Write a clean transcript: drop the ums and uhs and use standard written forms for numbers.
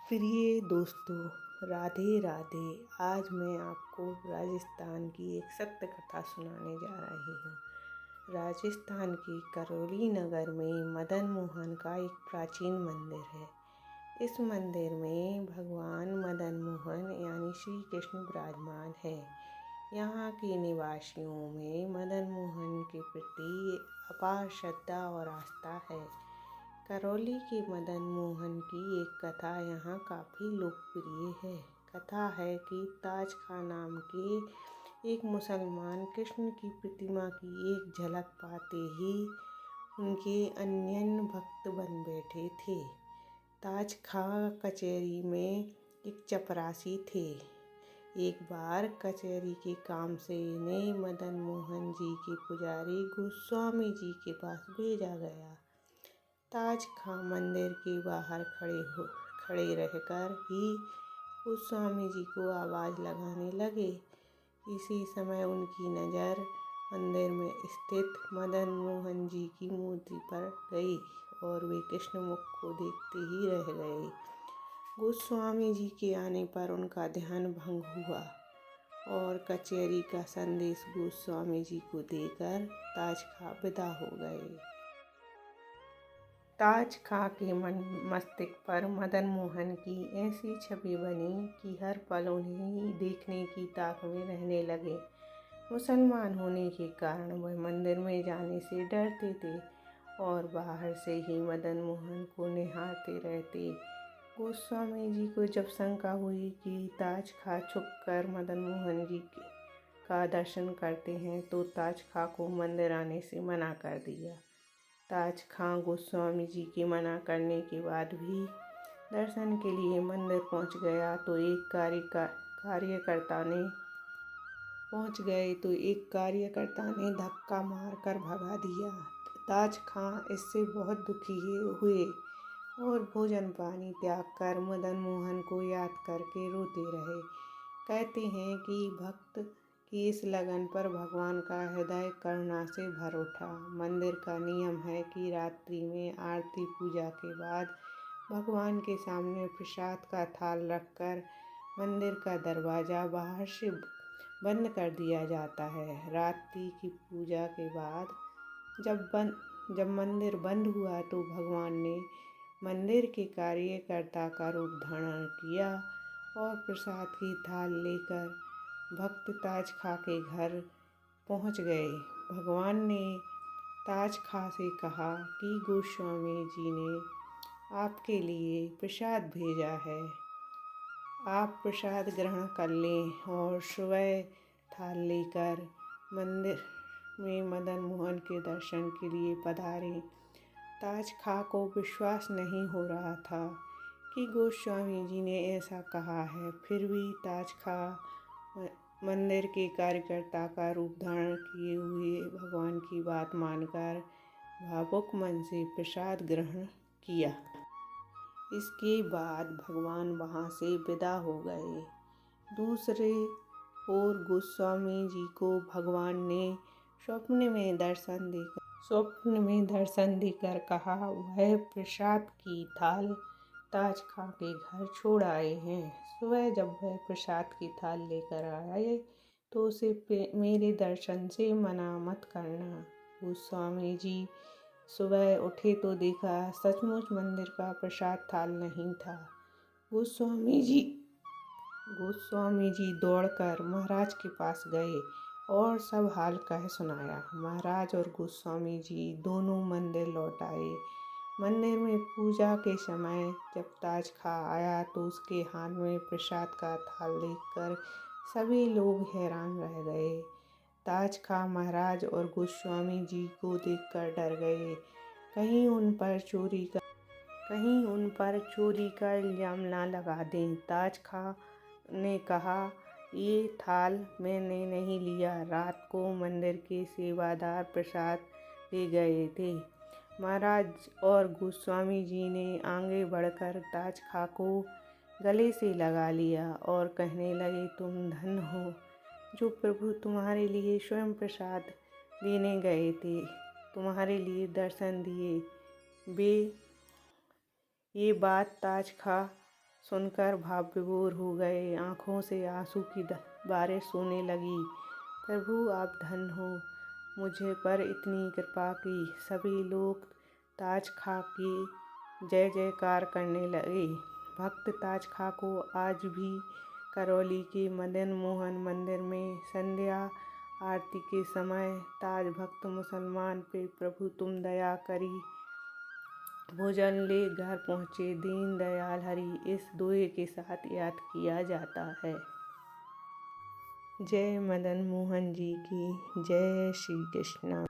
प्रिय दोस्तों, राधे राधे। आज मैं आपको राजस्थान की एक सत्य कथा सुनाने जा रही हूँ। राजस्थान के करौली नगर में मदन मोहन का एक प्राचीन मंदिर है। इस मंदिर में भगवान मदन मोहन यानी श्री कृष्ण विराजमान है। यहाँ के निवासियों में मदन मोहन के प्रति अपार श्रद्धा और आस्था है। करौली के मदन मोहन की एक कथा यहाँ काफ़ी लोकप्रिय है। कथा है कि ताज खां नाम के एक मुसलमान कृष्ण की प्रतिमा की एक झलक पाते ही उनके अनन्य भक्त बन बैठे थे। ताज खां कचहरी में एक चपरासी थे। एक बार कचहरी के काम से इन्हें मदन मोहन जी के पुजारी गोस्वामी जी के पास भेजा गया। ताज खां मंदिर के बाहर खड़े रहकर ही गोस्वामी जी को आवाज़ लगाने लगे। इसी समय उनकी नज़र मंदिर में स्थित मदन मोहन जी की मूर्ति पर गई और वे कृष्ण मुख को देखते ही रह गए। गोस्वामी जी के आने पर उनका ध्यान भंग हुआ और कचहरी का संदेश गोस्वामी जी को देकर ताज खां विदा हो गए। ताज खां के मस्तिष्क पर मदन मोहन की ऐसी छवि बनी कि हर पल उन्हें देखने की ताक में रहने लगे। मुसलमान होने के कारण वह मंदिर में जाने से डरते थे और बाहर से ही मदन मोहन को निहारते रहते। गोस्वामी जी को जब शंका हुई कि ताज खां छुपकर मदन मोहन जी का दर्शन करते हैं, तो ताज खां को मंदिर आने से मना कर दिया। ताज खां गोस्वामी जी के मना करने के बाद भी दर्शन के लिए मंदिर पहुंच एक कार्यकर्ता ने धक्का मारकर भगा दिया। ताज खां इससे बहुत दुखी हुए और भोजन पानी त्याग कर मदन मोहन को याद करके रोते रहे। कहते हैं कि भक्त की इस लगन पर भगवान का हृदय करुणा से भर उठा। मंदिर का नियम है कि रात्रि में आरती पूजा के बाद भगवान के सामने प्रसाद का थाल रखकर मंदिर का दरवाज़ा बाहर से बंद कर दिया जाता है। रात्रि की पूजा के बाद जब मंदिर बंद हुआ तो भगवान ने मंदिर के कार्यकर्ता का रूप धारण किया और प्रसाद की थाल लेकर भक्त ताज खां के घर पहुंच गए। भगवान ने ताज खां से कहा कि गोस्वामी जी ने आपके लिए प्रसाद भेजा है, आप प्रसाद ग्रहण कर लें और सुबह थाल लेकर मंदिर में मदन मोहन के दर्शन के लिए पधारें। ताज खां को विश्वास नहीं हो रहा था कि गोस्वामी जी ने ऐसा कहा है, फिर भी ताज खां मंदिर के कार्यकर्ता का रूप धारण किए हुए भगवान की बात मानकर भावुक मन से प्रसाद ग्रहण किया। इसके बाद भगवान वहाँ से विदा हो गए। दूसरे ओर गोस्वामी जी को भगवान ने स्वप्न में दर्शन देकर कहा वह प्रसाद की थाल ताज खां के घर छोड़ आए हैं। सुबह जब वह प्रसाद की थाल लेकर आए तो उसे मेरे दर्शन से मना मत करना। गोस्वामी जी सुबह उठे तो देखा सचमुच मंदिर का प्रसाद थाल नहीं था। गोस्वामी जी दौड़कर महाराज के पास गए और सब हाल कह सुनाया। महाराज और गोस्वामी जी दोनों मंदिर लौट आए। मंदिर में पूजा के समय जब ताज खां आया तो उसके हाथ में प्रसाद का थाल देखकर सभी लोग हैरान रह गए। ताज खां महाराज और गोस्वामी जी को देखकर डर गए, कहीं उन पर चोरी का इल्ज़ाम ना लगा दें। ताज खां ने कहा, ये थाल मैंने नहीं लिया, रात को मंदिर के सेवादार प्रसाद ले गए थे। महाराज और गोस्वामी जी ने आगे बढ़कर ताज खां को गले से लगा लिया और कहने लगे, तुम धन्य हो जो प्रभु तुम्हारे लिए स्वयं प्रसाद देने गए थे, तुम्हारे लिए दर्शन दिए। ये बात ताज खां सुनकर भाव विभोर हो गए। आँखों से आंसू की बारिश होने लगी। प्रभु आप धन्य हो, मुझे पर इतनी कृपा की। सभी लोग ताज खा की जय जयकार करने लगे। भक्त ताज खा को आज भी करौली के मदन मोहन मंदिर में संध्या आरती के समय ताज भक्त मुसलमान पे प्रभु तुम दया करी भोजन ले घर पहुँचे दीन दयाल हरि इस दोहे के साथ याद किया जाता है। जय मदन मोहन जी की जय। श्री कृष्णा।